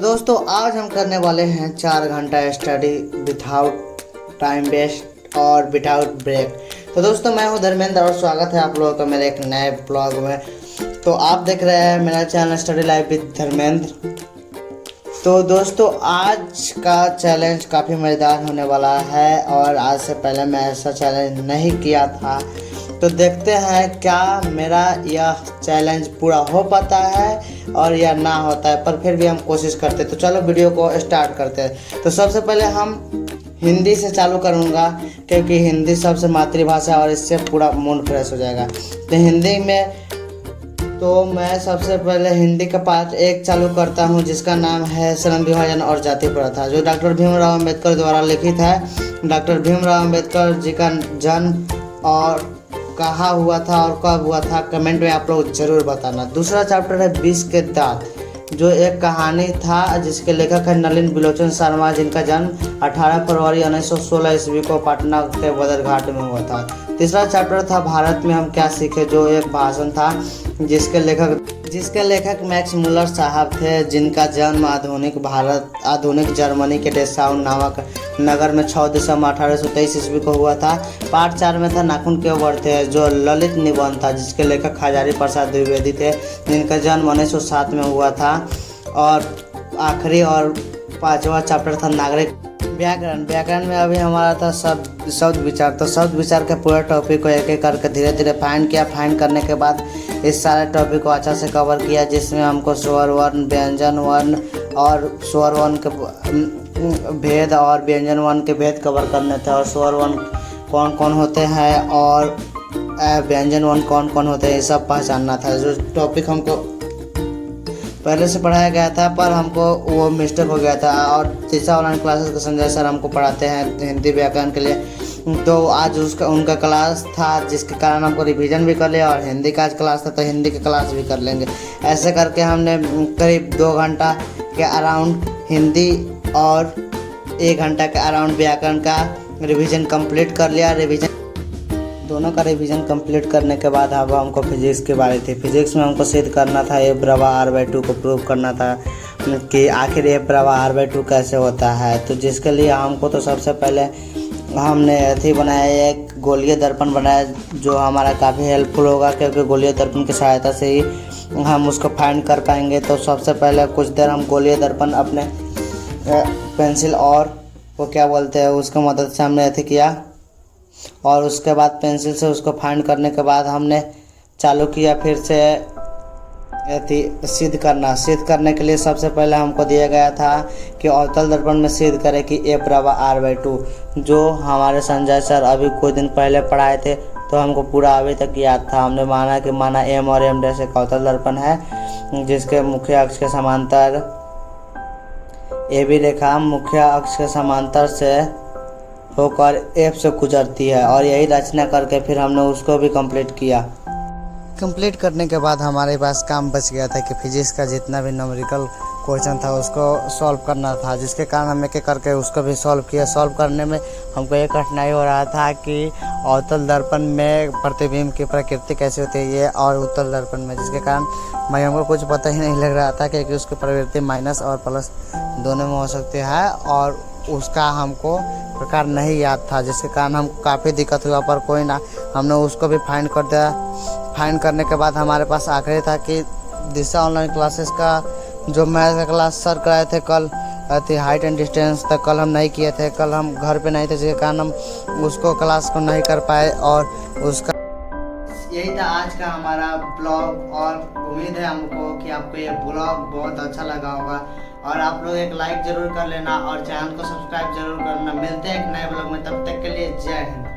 दोस्तों आज हम करने वाले हैं 4 घंटा स्टडी विदाउट टाइम वेस्ट और विदाउट ब्रेक। तो दोस्तों मैं हूं धर्मेंद्र और स्वागत है आप लोगों का मेरे एक नए ब्लॉग में। तो आप देख रहे हैं मेरा channel study life with Dharmendra. तो दोस्तों आज का चैलेंज काफ़ी मज़ेदार होने वाला है और आज से पहले मैं ऐसा चैलेंज नहीं किया था। तो देखते हैं क्या मेरा यह चैलेंज पूरा हो पाता है और या ना होता है, पर फिर भी हम कोशिश करते हैं। तो चलो वीडियो को स्टार्ट करते हैं। तो सबसे पहले हम हिंदी से चालू करूँगा क्योंकि हिंदी सबसे मातृभाषा और इससे पूरा मूड फ्रेश हो जाएगा। तो हिंदी में तो मैं सबसे पहले हिंदी का पार्ट 1 चालू करता हूँ जिसका नाम है श्रम विभाजन और जाति प्रथा, जो डॉक्टर भीमराव अम्बेडकर द्वारा लिखित है। डॉक्टर भीमराव अम्बेडकर जी का जन्म और कहाँ हुआ था और कब हुआ था कमेंट में आप लोग जरूर बताना। दूसरा चैप्टर है विष के दांत, जो एक कहानी था जिसके लेखक है नलिन बिलोचन शर्मा, जिनका जन्म 18 फरवरी 1916 ईस्वी को पटना के बदरघाट में हुआ था। तीसरा चैप्टर था भारत में हम क्या सीखे, जो एक भाषण था जिसके लेखक मैक्स मुलर साहब थे, जिनका जन्म आधुनिक जर्मनी के डेसाउ नामक नगर में 6 दिसंबर 1823 ईस्वी को हुआ था। पार्ट 4 में था नाखून के बढ़ते, जो ललित निबंध था, जिसके लेखक हजारी प्रसाद द्विवेदी थे, जिनका जन्म 1907 में हुआ था। और आखिरी और 5वां चैप्टर था नागरिक व्याकरण। व्याकरण में अभी हमारा था शब्द विचार। तो शब्द विचार के पूरे टॉपिक को एक एक करके धीरे धीरे फाइंड किया। फाइंड करने के बाद इस सारे टॉपिक को अच्छा से कवर किया, जिसमें हमको स्वर वर्ण, व्यंजन वर्ण और स्वर वर्ण के भेद और व्यंजन वर्ण के भेद कवर करने थे, और स्वर वर्ण कौन कौन होते हैं और व्यंजन वर्ण कौन कौन होते हैं, ये सब पहचानना था। जो टॉपिक हमको पहले से पढ़ाया गया था पर हमको वो मिस्टेक हो गया था। और तीसरा ऑनलाइन क्लासेस के संजय सर हमको पढ़ाते हैं हिंदी व्याकरण के लिए। तो आज उनका क्लास था, जिसके कारण हमको रिवीजन भी कर लिया, और हिंदी का आज क्लास था तो हिंदी की क्लास भी कर लेंगे। ऐसे करके हमने करीब 2 घंटा के अराउंड हिंदी और 1 घंटा के अराउंड व्याकरण का रिवीजन कंप्लीट कर लिया। दोनों का रिवीजन कंप्लीट करने के बाद अब हमको फिजिक्स के बारे थी। फिजिक्स में हमको सिद्ध करना था ए बराबर r/2 को प्रूव करना था कि आखिर ए बराबर r/2 कैसे होता है। तो जिसके लिए हमको तो सबसे पहले हमने अथी बनाया, एक गोलीय दर्पण बनाया, जो हमारा काफ़ी हेल्पफुल होगा क्योंकि गोलीय दर्पण की सहायता से ही हम उसको फाइंड कर पाएंगे। तो सबसे पहले कुछ देर हम गोलीय दर्पण अपने पेंसिल और वो क्या बोलते हैं उसकी मदद से हमने अथी किया, और उसके बाद पेंसिल से उसको फाइंड करने के बाद हमने चालू किया फिर से सिद्ध करने के लिए सबसे पहले हमको दिया गया था कि अवतल दर्पण में सिद्ध करें कि ए बराबर r/2, जो हमारे संजय सर अभी कुछ दिन पहले पढ़ाए थे। तो हमको पूरा अभी तक याद था। हमने माना एम और एम डैश एक अवतल दर्पण है, जिसके मुख्य अक्ष के समांतर ए बी रेखा मुख्य अक्ष के समांतर से होकर एफ से गुजरती है, और यही रचना करके फिर हमने उसको भी कंप्लीट किया। कंप्लीट करने के बाद हमारे पास काम बच गया था कि फिजिक्स का जितना भी न्यूमेरिकल क्वेश्चन था उसको सॉल्व करना था, जिसके कारण हम एक एक करके उसको भी सॉल्व किया। सॉल्व करने में हमको एक कठिनाई हो रहा था कि अवतल दर्पण में प्रतिबिंब की प्रकृति कैसे होती है ये और उत्तल दर्पण में, जिसके कारण हमको कुछ पता ही नहीं लग रहा था क्योंकि उसकी प्रवृत्ति माइनस और प्लस दोनों में हो सकती है, और उसका हमको प्रकार नहीं याद था, जिसके कारण हमको काफ़ी दिक्कत हुआ। पर कोई ना, हमने उसको भी फाइंड कर दिया। फाइंड करने के बाद हमारे पास आखिरी था कि दिशा ऑनलाइन क्लासेस का जो मैथ का क्लास सर कराए थे कल, हाइट एंड डिस्टेंस तक कल हम नहीं किए थे। कल हम घर पे नहीं थे, जिसके कारण हम उसको क्लास को नहीं कर पाए। और उसका यही था आज का हमारा ब्लॉग, और उम्मीद है हमको कि आपको ये ब्लॉग बहुत अच्छा लगा होगा, और आप लोग एक लाइक ज़रूर कर लेना और चैनल को सब्सक्राइब जरूर करना। मिलते हैं एक नए ब्लॉग में, तब तक के लिए जय हिंद।